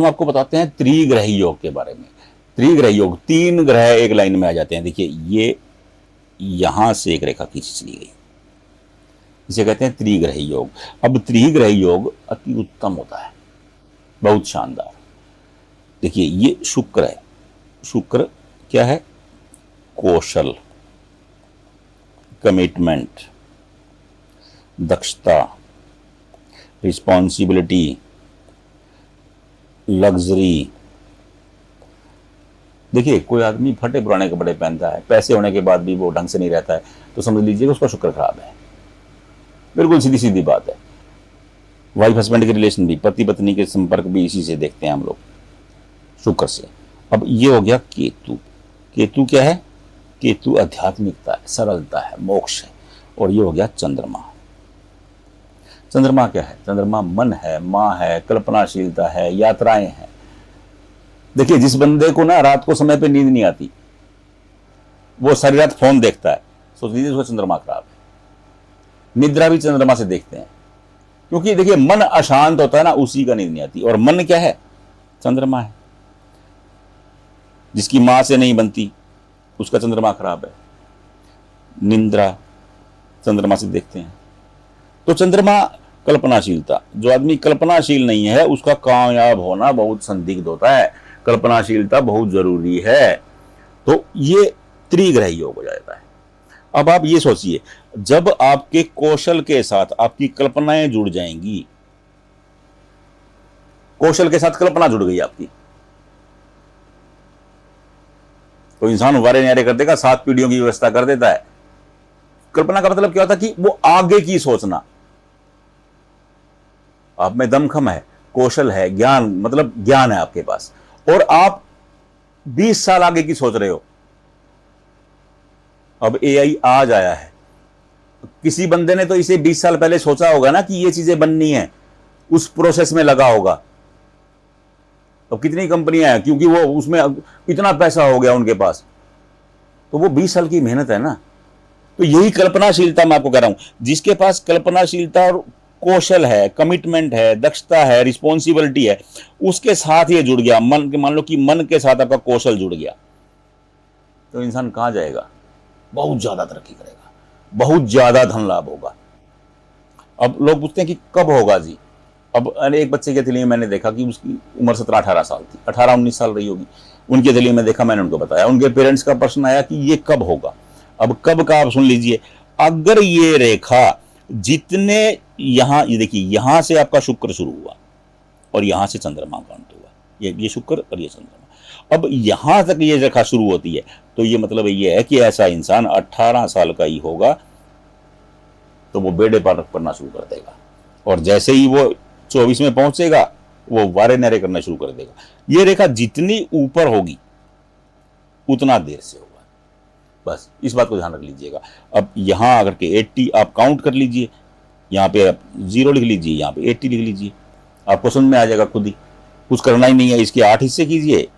हम आपको बताते हैं त्रिग्रह योग के बारे में। त्रिग्रह योग, 3 ग्रह एक लाइन में आ जाते हैं। देखिए ये यहां से एक रेखा खींच ली गई, इसे कहते हैं त्रिग्रह योग। अब त्रिग्रह योग अति उत्तम होता है, बहुत शानदार। देखिए ये शुक्र है, शुक्र क्या है? कौशल, कमिटमेंट, दक्षता, रिस्पॉन्सिबिलिटी, लग्जरी। देखिए कोई आदमी फटे पुराने कपड़े पहनता है, पैसे होने के बाद भी वो ढंग से नहीं रहता है, तो समझ लीजिए उसका शुक्र खराब है। बिल्कुल सीधी सीधी बात है। वाइफ हस्बैंड के रिलेशन भी, पति पत्नी के संपर्क भी इसी से देखते हैं हम लोग, शुक्र से। अब ये हो गया केतु। केतु क्या है? केतु आध्यात्मिकता है, सरलता है, मोक्ष है। और ये हो गया चंद्रमा। चंद्रमा क्या है? चंद्रमा मन है, माँ है, कल्पनाशीलता है, यात्राएं हैं। देखिए जिस बंदे को ना रात को समय पे नींद नहीं आती, वो सारी रात फोन देखता है, सोच लीजिए उसका चंद्रमा खराब है। निद्रा भी चंद्रमा से देखते हैं, क्योंकि देखिए मन अशांत होता है ना, उसी का नींद नहीं आती। और मन क्या है? चंद्रमा है। जिसकी मां से नहीं बनती उसका चंद्रमा खराब है। निंद्रा चंद्रमा से देखते हैं। तो चंद्रमा कल्पनाशीलता, जो आदमी कल्पनाशील नहीं है उसका कामयाब होना बहुत संदिग्ध होता है। कल्पनाशीलता बहुत जरूरी है। तो ये त्रिग्रह योग हो जाता है। अब आप ये सोचिए, जब आपके कौशल के साथ आपकी कल्पनाएं जुड़ जाएंगी, कौशल के साथ कल्पना जुड़ गई आपकी, तो इंसान वारे न्यारे कर देगा, 7 पीढ़ियों की व्यवस्था कर देता है। कल्पना का मतलब क्या होता है? कि वो आगे की सोचना। आप में दमखम है, कौशल है, ज्ञान, मतलब ज्ञान है आपके पास, और आप 20 साल आगे की सोच रहे हो। अब एआई आज आया है, किसी बंदे ने तो इसे 20 साल पहले सोचा होगा ना कि ये चीजें बननी है, उस प्रोसेस में लगा होगा। अब कितनी कंपनियां हैं, क्योंकि वो उसमें इतना पैसा हो गया उनके पास, तो वो 20 साल की मेहनत है ना। तो यही कल्पनाशीलता मैं आपको कह रहा हूं। जिसके पास कल्पनाशीलता और कौशल है, कमिटमेंट है, दक्षता है, रिस्पॉन्सिबिलिटी है, उसके साथ ये जुड़ गया मन के, मान लो कि मन के साथ आपका कौशल जुड़ गया, तो इंसान कहां जाएगा? बहुत ज्यादा तरक्की करेगा, बहुत ज्यादा धन लाभ होगा। अब लोग पूछते हैं कि कब होगा जी? अब एक बच्चे के दिल्ली में मैंने देखा कि उसकी उम्र 17-18 साल थी, 18-19 साल रही होगी उनके दिल्ली में, देखा मैंने, उनको बताया। उनके पेरेंट्स का प्रश्न आया कि ये कब होगा। अब कब का आप सुन लीजिए। अगर ये रेखा जितने यहां, ये देखिए यहां से आपका शुक्र शुरू हुआ और यहां से चंद्रमा का अंत हुआ, ये शुक्र और ये चंद्रमा, अब यहां तक ये रेखा शुरू होती है, तो ये मतलब ये है कि ऐसा इंसान 18 साल का ही होगा तो वो बेड़े पार करना शुरू कर देगा, और जैसे ही वो 24 में पहुंचेगा वो वारे नारे करना शुरू कर देगा। ये रेखा जितनी ऊपर होगी उतना देर से होगा, बस इस बात को ध्यान रख लीजिएगा। अब यहां अगर के 80 आप काउंट कर लीजिए, यहां पे आप 0 लिख लीजिए, यहां पे 80 लिख लीजिए, आपको समझ में आ जाएगा खुद ही। कुछ करना ही नहीं है, इसके 8 हिस्से कीजिए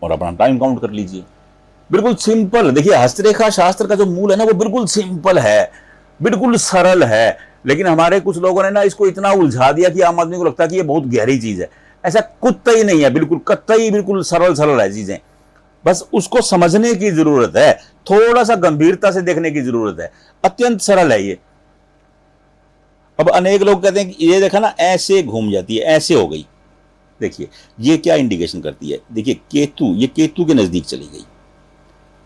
और अपना टाइम काउंट कर लीजिए। बिल्कुल सिंपल। देखिए हस्तरेखा शास्त्र का जो मूल है ना, वो बिल्कुल सिंपल है, बिल्कुल सरल है। लेकिन हमारे कुछ लोगों ने ना इसको इतना उलझा दिया कि आम आदमी को लगता है कि ये बहुत गहरी चीज है। ऐसा कतई नहीं है, बिल्कुल कतई, बिल्कुल सरल सरल है चीजें। बस उसको समझने की जरूरत है, थोड़ा सा गंभीरता से देखने की जरूरत है। अत्यंत सरल है ये। अब अनेक लोग कहते हैं कि ये देखा ना ऐसे घूम जाती है, ऐसे हो गई। देखिए ये क्या इंडिकेशन करती है? देखिए केतु, ये केतु के नजदीक चली गई।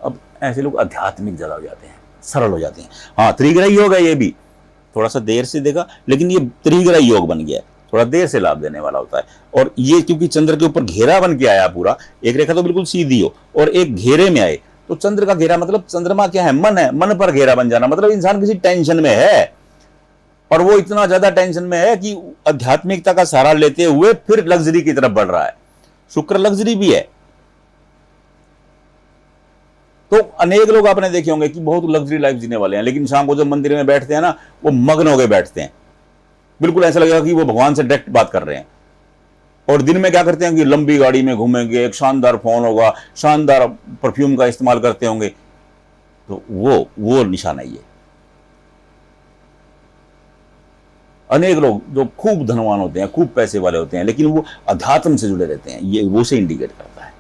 अब ऐसे लोग आध्यात्मिक ज्यादा हो जाते हैं, सरल हो जाते हैं। हाँ त्रिग्रही योग है ये भी, थोड़ा सा देर से देखा, लेकिन ये त्रिग्रही योग बन गया, थोड़ा देर से लाभ देने वाला होता है। और ये क्योंकि चंद्र के ऊपर घेरा बन के आया पूरा, एक रेखा तो बिल्कुल सीधी हो और एक घेरे में आए, तो चंद्र का घेरा मतलब चंद्रमा क्या है? मन है। मन पर घेरा बन जाना मतलब इंसान किसी टेंशन में है, और वो इतना ज्यादा टेंशन में है कि आध्यात्मिकता का सहारा लेते हुए फिर लग्जरी की तरफ बढ़ रहा है। शुक्र लग्जरी भी है। तो अनेक लोग आपने देखे होंगे कि बहुत लग्जरी लाइफ जीने वाले हैं, लेकिन शाम को जब मंदिर में बैठते हैं ना, वो मग्न होकर बैठते हैं, बिल्कुल ऐसा लगेगा कि वो भगवान से डायरेक्ट बात कर रहे हैं। और दिन में क्या करते हैं कि लंबी गाड़ी में घूमेंगे, एक शानदार फोन होगा, शानदार परफ्यूम का इस्तेमाल करते होंगे, तो वो निशाना ही है। अनेक लोग जो खूब धनवान होते हैं, खूब पैसे वाले होते हैं, लेकिन वो अध्यात्म से जुड़े रहते हैं, ये वो से इंडिकेट करता है।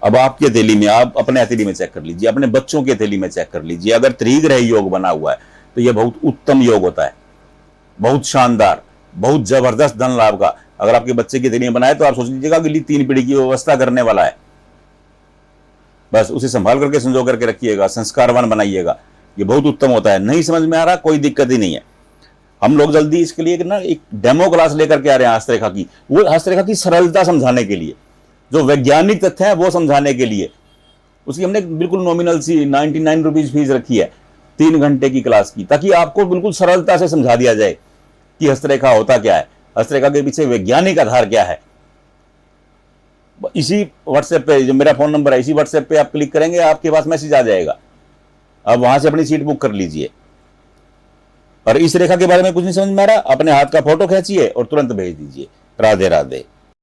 अब आपकी हथेली में, आप अपने हथेली में चेक कर लीजिए, अपने बच्चों की हथेली में चेक कर लीजिए, अगर त्रिग्रह योग बना हुआ है तो यह बहुत उत्तम योग होता है, बहुत शानदार, बहुत जबरदस्त धन लाभ का। अगर आपके बच्चे की हथेली में बनाए तो आप सोच लीजिएगा अगली 3 पीढ़ी की व्यवस्था करने वाला है। बस उसे संभाल करके संजो करके रखिएगा, संस्कारवान बनाइएगा, ये बहुत उत्तम होता है। नहीं समझ में आ रहा, कोई दिक्कत ही नहीं है। हम लोग जल्दी इसके लिए ना एक डेमो क्लास लेकर के आ रहे हैं हस्तरेखा की, वो हस्तरेखा की सरलता समझाने के लिए, जो वैज्ञानिक तथ्य है वो समझाने के लिए। उसकी हमने बिल्कुल नॉमिनल सी 99 रुपीज फीस रखी है 3 घंटे की क्लास की, ताकि आपको बिल्कुल सरलता से समझा दिया जाए कि हस्तरेखा होता क्या है, हस्तरेखा के पीछे वैज्ञानिक आधार क्या है। इसी व्हाट्सएप पे, जो मेरा फोन नंबर है, इसी व्हाट्सएप पे आप क्लिक करेंगे, आपके पास मैसेज आ जाएगा, आप वहां से अपनी सीट बुक कर लीजिए। और इस रेखा के बारे में कुछ नहीं समझ में आ रहा, अपने हाथ का फोटो खींचिए और तुरंत भेज दीजिए। राधे राधे।